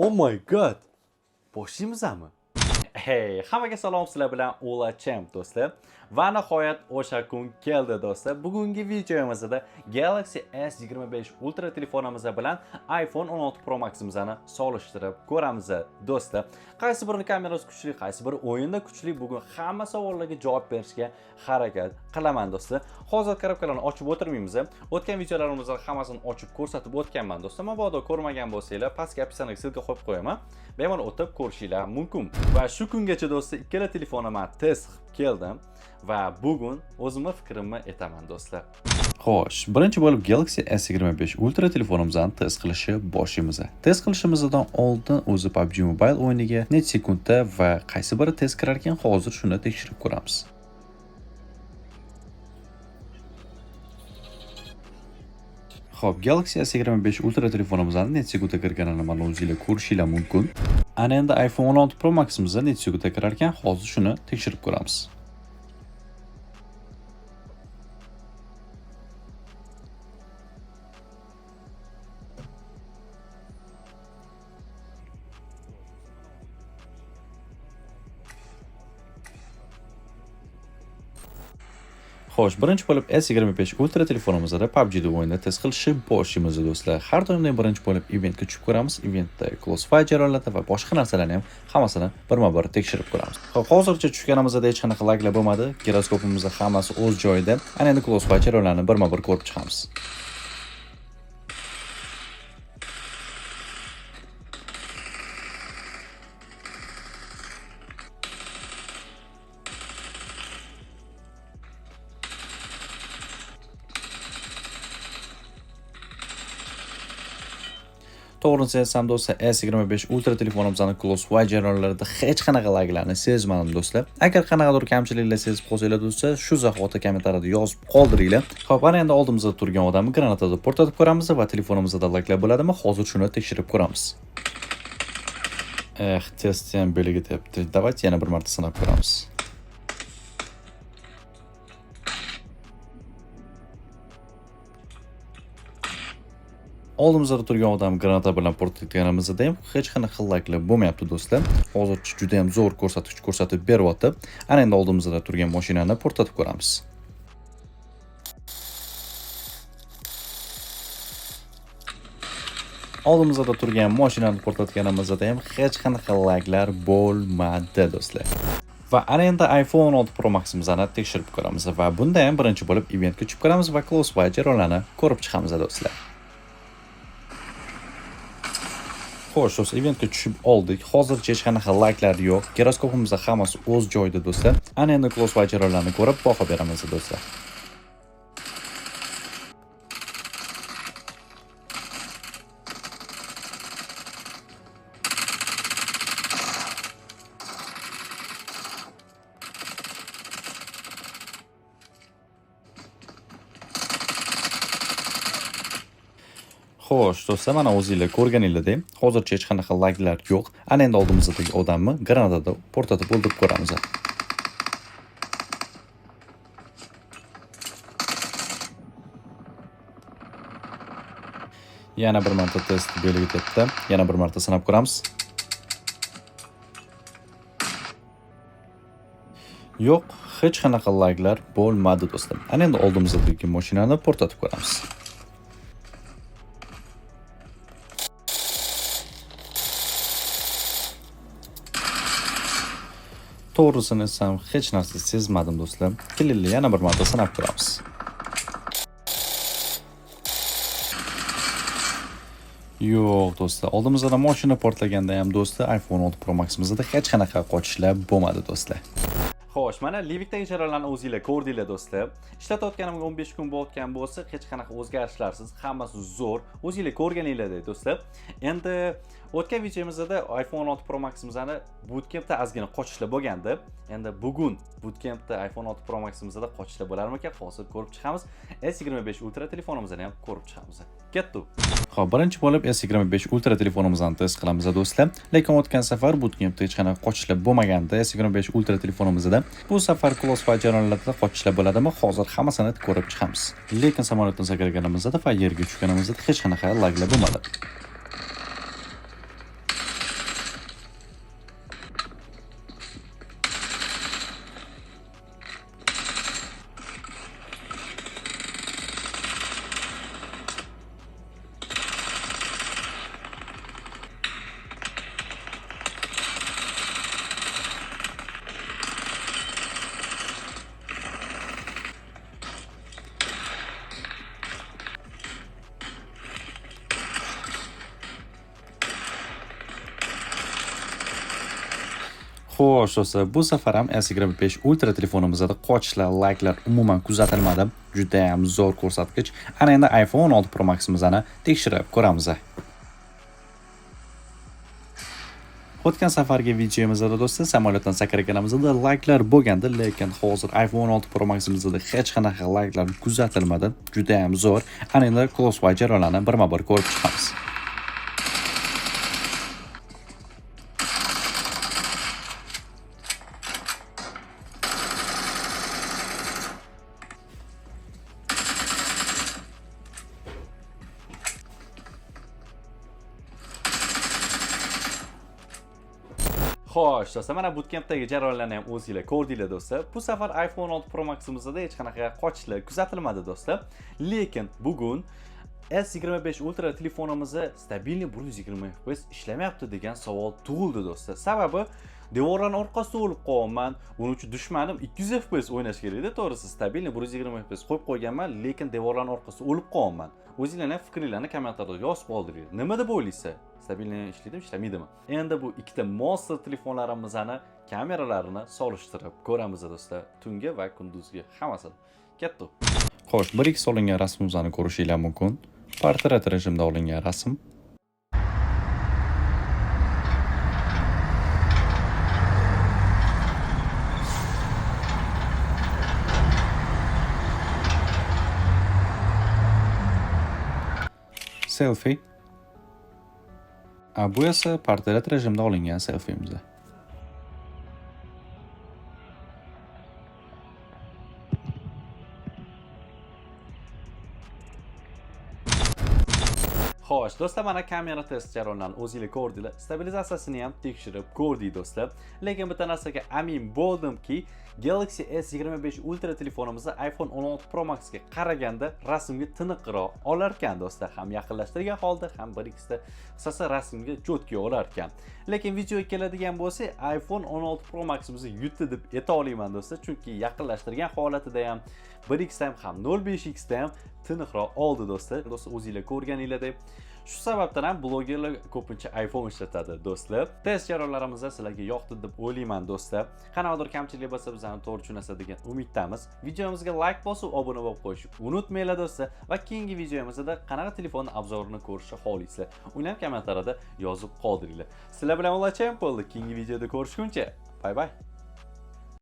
Oh my god. Boshimiz-mi? Hey, hammaga salom, sizlar bilan Ola Champ do'stlar. Va nihoyat o'sha kun keldi do'stlar. Bugungi videomizda Galaxy S25 Ultra telefonimiz bilan iPhone 16 Pro Max'imizni solishtirib ko'ramiz do'stlar. Qaysi birini kamerasi kuchli, qaysi biri o'yinda kuchli, bugun hamma savollarga javob berishga harakat qilaman do'stlar. Hozir korobkalarni ochib o'tirmaymiz. O'tgan videolarimizda hammasini ochib ko'rsatib o'tganman do'stlar. Mabodo ko'rmagan bo'lsanglar, pastga opsiyaga silka qo'yib qo'yaman. Bemalol o'tib ko'rishinglar mumkin. Va shu kungacha do'stlar ikkala telefonimni test qilib keldim va bugun o'zimning fikrimni aytaman do'stlar. Xo'sh, birinchi bo'lib Galaxy S25 Ultra telefonimizni test qilishi boshimiz. Test qilishimizdan oldin o'zi PUBG Mobile o'yiniga necha sekundda va qaysi biri test kirar ekan, hozir shuni tekshirib ko'ramiz. Xo'p, Galaxy S25 Ultra telefonimizdan necha sekundda kirganini mana o'zingizlar ko'rishinglar mumkin. Ana endi iPhone 16 Pro Max'imizda necha sekundda kirar ekan, hozir shuni tekshirib ko'ramiz. Xo'sh, birinchi bo'lib S25 Ultra telefonimizda PUBG deb o'yinda test qilishi boshimiz do'stlar. Har doimdan birinchi bo'lib eventga tushib ko'ramiz. Eventda Crossfire jarayonlarida va boshqa narsalarni ham hammasini birma-bir tekshirib ko'ramiz. Xo'p, hozircha tushganimizda hech qanaqa laglar bo'lmadi. Giroskopimizda hammasi o'z joyida. Ana endi Crossfire jarayonlarini birma-bir ko'rib chiqamiz. To'g'risini aytsam do'stlar, S25 Ultra telefonimizning Crossfire jarayonlarida hech qanaqa laglarni sezmadim do'stlar. Agar qanaqadir kamchiliklar sezib qolsanglar do'stlar, shu zahoti kommentariyada yozib qoldiringlar. Xo'p, ana endi oldimizda turgan odamni granatada portlatib ko'ramiz va telefonimizda laglar bo'ladimi? Hozir shuni tekshirib ko'ramiz. Test ham bo'liga tepdi. Давайте yana bir marta sinab ko'ramiz. Oldimizda turgan odam granata bilan portlatganimizda ham hech qanaqa laglar bo'lmayapti do'stlar. Hozircha juda ham zo'r ko'rsatkich ko'rsatib beryapti. Ana endi oldimizda turgan mashinani portlatib ko'ramiz. Oldimizda turgan mashinani portlatganimizda ham hech qanaqa laglar bo'lmadi do'stlar. Va ana endi iPhone 16 Pro Max'imizni tekshirib ko'ramiz va bunda ham birinchi bo'lib eventga tushib ko'ramiz va Crossfire jarayonlarini ko'rib chiqamiz do'stlar. Xo'sh, do'stlar, eventga tushib oldik. Hozircha hech qanaqa laglar yo'q. Giroskopimizda hammasi o'z joyida do'stlar. Ana endi Crossfire jarayonlarini ko'rib baho beramiz do'stlar. Xo'sh, do'stlar, mana o'zingizlar ko'rganinglardek, hozircha hech qanaqa laglar yo'q. Ana endi oldimizdagi odamni granatada portlatib o'ldirib ko'ramiz. Yana bir marta test bo'liga tepdi. Yana bir marta sinab ko'ramiz. Yo'q, hech qanaqa laglar bo'lmadi do'stlar. Ana endi oldimizdagi mashinani portlatib ko'ramiz. To'g'risini aytsam, hech narsa sezmadim do'stlar. Kelinglar yana bir marta sinab ko'ramiz. Yo'q do'stlar, oldimizda mashina portlaganda ham do'stlar iPhone 16 Pro Max'imizda hech qanaqa qochishlar bo'lmadi do'stlar. Xo'sh, mana Livikdagi jarayonlarni o'zingizlar ko'rdinglar do'stlar. Ishlatayotganimga 15 kun bo'lgan bo'lsa, hech qanaqa o'zgarishlarsiz, hammasi zo'r. O'zingizlar ko'rganinglardek do'stlar. Endi o'tgan videomizda iPhone 16 Pro Max'imizni bootcampda ozgina qochishlar bo'lgandi. Endi bugun bootcampda iPhone 16 Pro Max'imizda qochishlar bo'larmikan? Hozir ko'rib chiqamiz. S25 Ultra telefonimizni ham ko'rib chiqamiz. Ketdi. Xo'p, birinchi bo'lib S25 Ultra telefonimizni test qilamiz do'stlar. Lekin o'tgan safar bootcampda hech qanaqa qochishlar bo'lmaganda S25 Ultra telefonimizda bu safar Crossfire jarayonlarida qochishlar bo'ladimi? Hozir hammasini ko'rib chiqamiz. Lekin samolyotdan sakraganimizda va yerga tushganimizda hech qanaqa laglar bo'lmadi. Xo'sh, do'stlar, bu safar ham S25 Ultra telefonimizda qochishlar, layklar umuman kuzatilmadi. Juda ham zo'r ko'rsatkich. Ana endi iPhone 16 Pro Max'imizni tekshirib ko'ramiz. O'tgan safargi videomizda do'stlar samolyotdan sakraganimizda layklar bo'lgandi, lekin hozir iPhone 16 Pro Max'imizda hech qanaqa layklar kuzatilmadi. Juda ham zo'r. Ana endi Closewise jarayonlarini birma-bir ko'rib chiqamiz. Xo'sh, do'stlar, mana bootcampdagi jarayonlarni ham o'zingizlar ko'rdinglar do'stlar. Bu safar iPhone 16 Pro Max'imizda hech qanaqa qochishlar kuzatilmadi do'stlar. Lekin bugun S25 Ultra telefonimizda stabilni 120 FPS ishlamayapti degan savol tug'ildi do'stlar. Sababi devorlarning orqasida o'lib qolganman. Buning uchun dushmanim 200 FPS o'ynash kerak edi, to'g'risi. Stabilni 120 FPS qo'yib qo'yganman, lekin devorlarning orqasida o'lib qolganman. O'zingizlarning fikringizni kommentariyada yozib qoldiringlar. Nima deb o'ylaysiz? Stabilni ishlaydimi, ishlamaydimi? Endi bu ikkita monster telefonlarimizni kameralarini solishtirib ko'ramiz do'stlar. Tungi va kunduzgi hammasini. Ketdi. Xo'sh, 1x olingan rasmimizni ko'rishingiz mumkin. Portret rejimda olingan rasm. Selfie. Bu esa portret rejimda olingan selfimiz. Xo'sh, do'stlar, mana kamera test jarayonlarini o'zingizlar ko'rdinglar. Stabilizatsiyasini ham tekshirib ko'rdik do'stlar. Lekin bitta narsaga amin bo'ldimki, Galaxy S25 Ultra telefonimizda iPhone 16 Pro Max'ga qaraganda rasmga tiniqroq olar ekan do'stlar. Ham yaqinlashtirgan holda, ham 1x da qisqasi rasmga cho'tka olar ekan. Lekin videoga keladigan bo'lsa, iPhone 16 Pro Max'imizni yutdi deb ayta olaman do'stlar, chunki yaqinlashtirgan holatida ham 1x da ham 0.5x da ham tiniqroq oldi do'stlar. Do'stlar, o'zingizlar ko'rganinglardek, shu sababdan ham blogerlar ko'pincha iPhone ishlatadi do'stlar. Test jarayonlarimizda sizlarga yoqdi deb o'ylayman do'stlar. Qanaqadir kamchilik bo'lsa bizlarni to'g'ri tushunasiz degan umiddamiz. Videomizga like bosib, obuna bo'lib qo'yishni unutmanglar do'stlar va keyingi videomizda qanaqa telefonning obzorini ko'rishni xohlaysizlar, uni ham kommentariyada yozib qoldiringlar. Sizlar bilan Ulacham bo'ldi. Keyingi videoda ko'rishguncha, bay bay.